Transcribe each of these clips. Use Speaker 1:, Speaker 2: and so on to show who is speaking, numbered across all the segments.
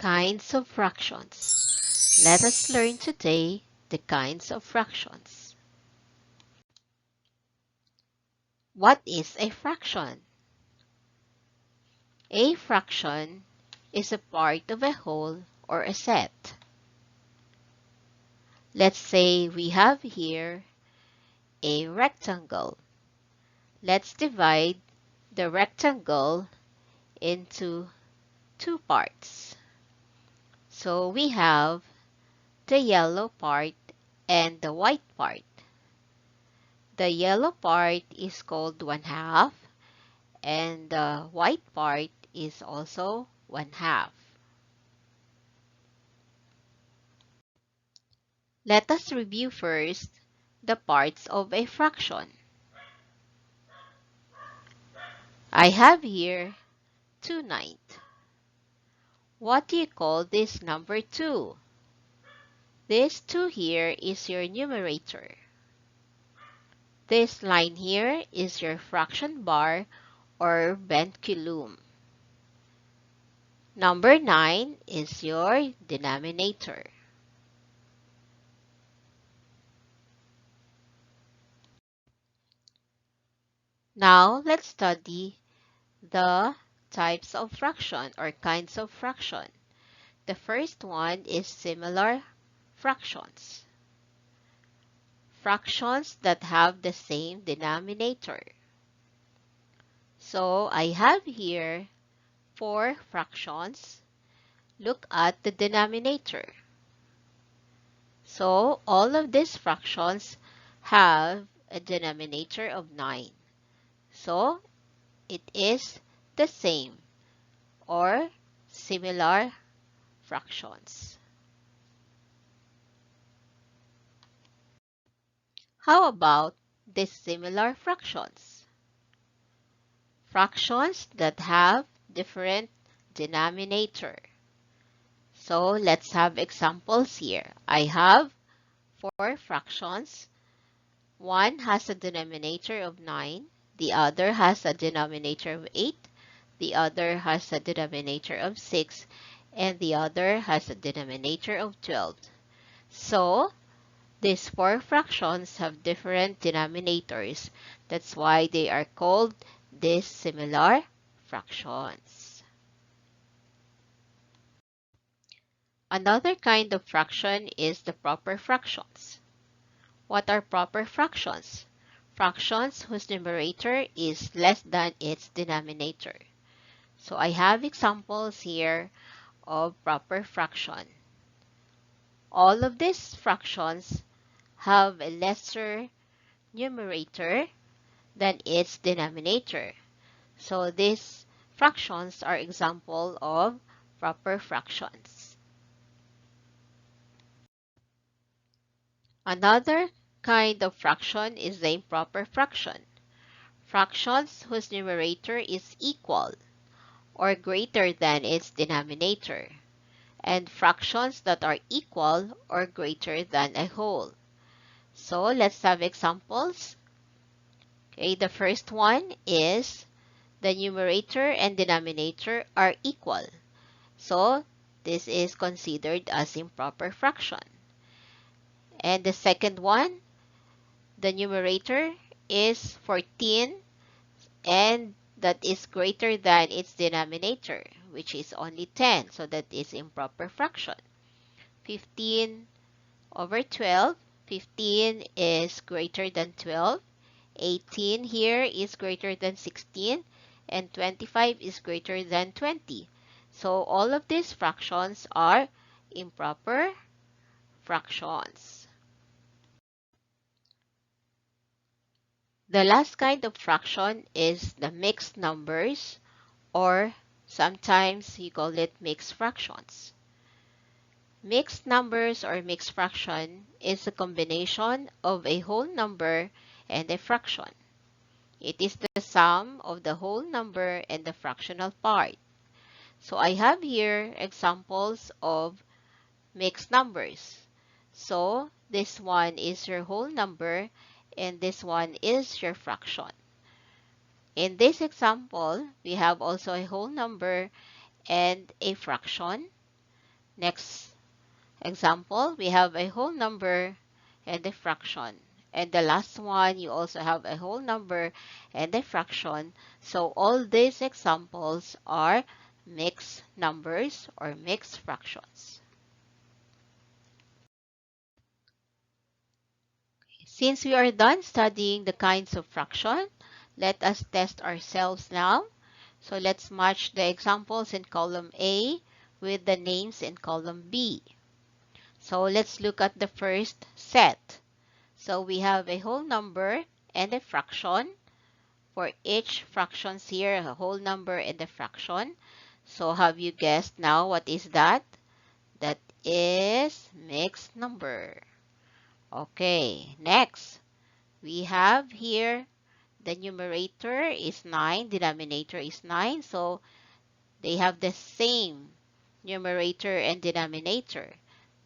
Speaker 1: Kinds of fractions. Let us learn today the kinds of fractions. What is a fraction? A fraction is a part of a whole or a set. Let's say we have here a rectangle. Let's divide the rectangle into two parts. So we have the yellow part and the white part. The yellow part is called 1/2 and the white part is also 1/2. Let us review first the parts of a fraction. I have here 2/9. What do you call this number 2? This 2 here is your numerator. This line here is your fraction bar or venculum. Number 9 is your denominator. Now, let's study the types of fraction or kinds of fraction. The first one is similar fractions. Fractions that have the same denominator. So, I have here 4 fractions. Look at the denominator. So, all of these fractions have a denominator of 9. So, it is the same or similar fractions. How about dissimilar fractions? Fractions that have different denominator. So, let's have examples here. I have 4 fractions. One has a denominator of 9. The other has a denominator of 8. The other has a denominator of 6. And the other has a denominator of 12. So, these 4 fractions have different denominators. That's why they are called dissimilar fractions. Another kind of fraction is the proper fractions. What are proper fractions? Fractions whose numerator is less than its denominator. So I have examples here of proper fraction. All of these fractions have a lesser numerator than its denominator. So these fractions are example of proper fractions. Another kind of fraction is the improper fraction. Fractions whose numerator is equal or greater than its denominator, and fractions that are equal or greater than a whole. So let's have examples. Okay, the first one is the numerator and denominator are equal. So this is considered as improper fraction. And the second one, the numerator is 14 and that is greater than its denominator, which is only 10. So that is improper fraction. 15 over 12. 15 is greater than 12. 18 here is greater than 16. And 25 is greater than 20. So all of these fractions are improper fractions. The last kind of fraction is the mixed numbers, or sometimes you call it mixed fractions. Mixed numbers or mixed fraction is a combination of a whole number and a fraction. It is the sum of the whole number and the fractional part. So I have here examples of mixed numbers. So this one is your whole number and this one is your fraction. In this example, we have also a whole number and a fraction. Next example, we have a whole number and a fraction. And the last one, you also have a whole number and a fraction. So all these examples are mixed numbers or mixed fractions. Since we are done studying the kinds of fraction, let us test ourselves now. So let's match the examples in column A with the names in column B. So let's look at the first set. So we have a whole number and a fraction. For each fractions here, a whole number and a fraction. So have you guessed now what is that? That is mixed number. Okay, next. We have here the numerator is 9, denominator is 9. So they have the same numerator and denominator.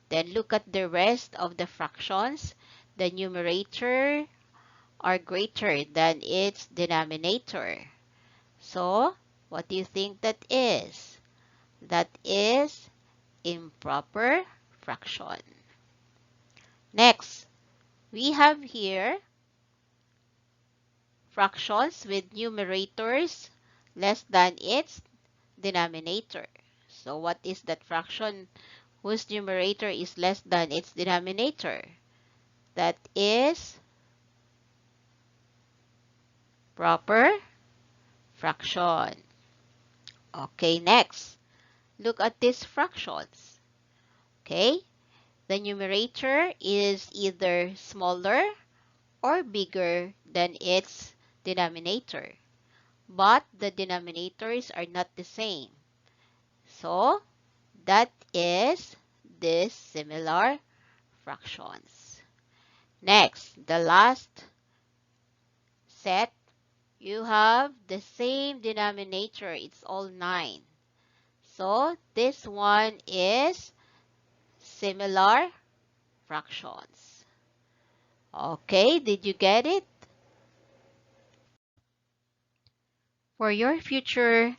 Speaker 1: Then look at the rest of the fractions. The numerator are greater than its denominator. So, what do you think that is? That is improper fraction. Next, we have here fractions with numerators less than its denominator. So, what is that fraction whose numerator is less than its denominator? That is proper fraction. Okay, next. Look at these fractions. Okay, the numerator is either smaller or bigger than its denominator, but the denominators are not the same. So, that is dissimilar fractions. Next, the last set, you have the same denominator. It's all 9. So, this one is similar fractions. Okay, did you get it? For your future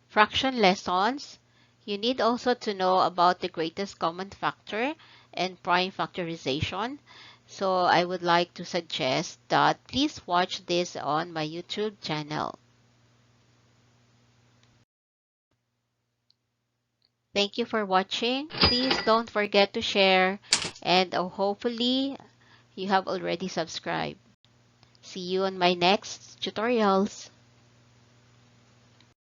Speaker 1: fraction lessons, you need also to know about the greatest common factor and prime factorization. So I would like to suggest that please watch this on my YouTube channel. Thank you for watching. Please don't forget to share, and hopefully you have already subscribed. See you on my next tutorials.